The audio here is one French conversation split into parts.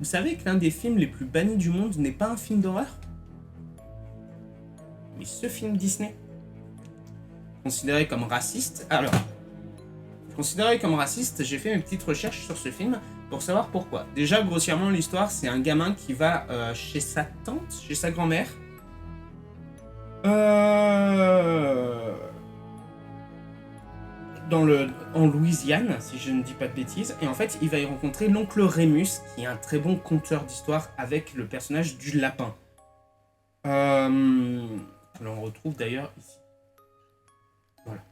Vous savez que l'un des films les plus bannis du monde n'est pas un film d'horreur, mais ce film Disney, considéré comme raciste. Alors, considéré comme raciste, j'ai fait mes petites recherches sur ce film pour savoir pourquoi. Déjà, grossièrement, l'histoire, c'est un gamin qui va chez sa tante, chez sa grand-mère. En Louisiane, si je ne dis pas de bêtises. Et en fait, il va y rencontrer l'oncle Rémus, qui est un très bon conteur d'histoire avec le personnage du lapin. L'on retrouve d'ailleurs ici. Voilà.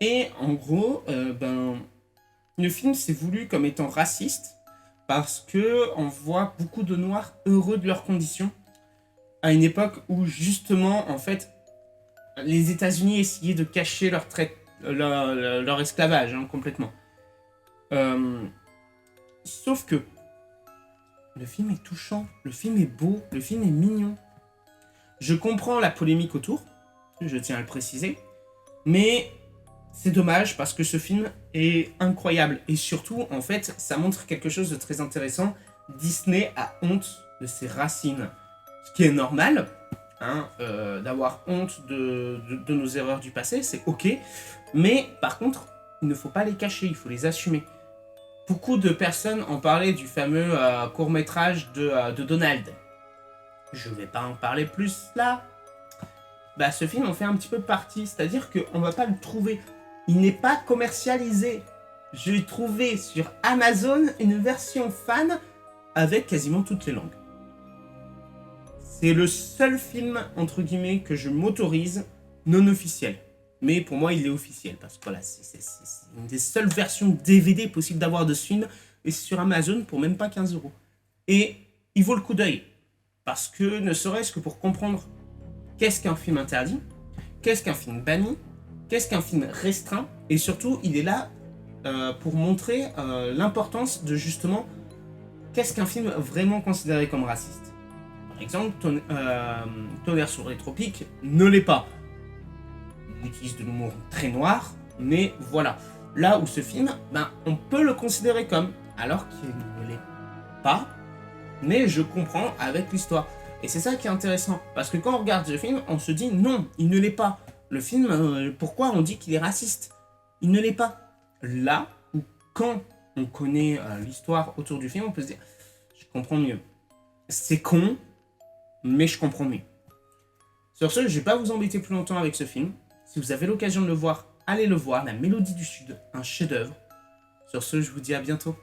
Et en gros, le film s'est voulu comme étant raciste parce que on voit beaucoup de noirs heureux de leurs conditions à une époque où justement, en fait, les États-Unis essayaient de cacher leur esclavage complètement. Sauf que le film est touchant, le film est beau, le film est mignon. Je comprends la polémique autour, je tiens à le préciser, mais c'est dommage parce que ce film est incroyable et surtout, en fait, ça montre quelque chose de très intéressant. Disney a honte de ses racines, ce qui est normal, d'avoir honte de nos erreurs du passé, c'est ok, mais par contre, il ne faut pas les cacher, il faut les assumer. Beaucoup de personnes ont parlé du fameux court-métrage de Donald. Je vais pas en parler plus là. Bah, ce film en fait un petit peu partie, c'est-à-dire qu'on va pas le trouver. Il n'est pas commercialisé. J'ai trouvé sur Amazon une version fan avec quasiment toutes les langues. C'est le seul film, entre guillemets, que je m'autorise non officiel. Mais pour moi, il est officiel, parce que voilà, c'est une des seules versions DVD possibles d'avoir de ce film, et c'est sur Amazon pour même pas 15 €. Et il vaut le coup d'œil, parce que ne serait-ce que pour comprendre qu'est-ce qu'un film interdit, qu'est-ce qu'un film banni, qu'est-ce qu'un film restreint, et surtout, il est là pour montrer l'importance de justement qu'est-ce qu'un film vraiment considéré comme raciste. Par exemple, Tonnerre sur les tropiques ne l'est pas. Il utilise de l'humour très noir, mais voilà. Là où ce film, on peut le considérer comme, alors qu'il ne l'est pas, mais je comprends avec l'histoire. Et c'est ça qui est intéressant, parce que quand on regarde ce film, on se dit non, il ne l'est pas. Le film, pourquoi on dit qu'il est raciste? Il ne l'est pas. Là où quand on connaît l'histoire autour du film, on peut se dire, je comprends mieux. C'est con, mais je comprends mieux. Sur ce, je ne vais pas vous embêter plus longtemps avec ce film. Si vous avez l'occasion de le voir, allez le voir. La Mélodie du Sud, un chef-d'œuvre. Sur ce, je vous dis à bientôt.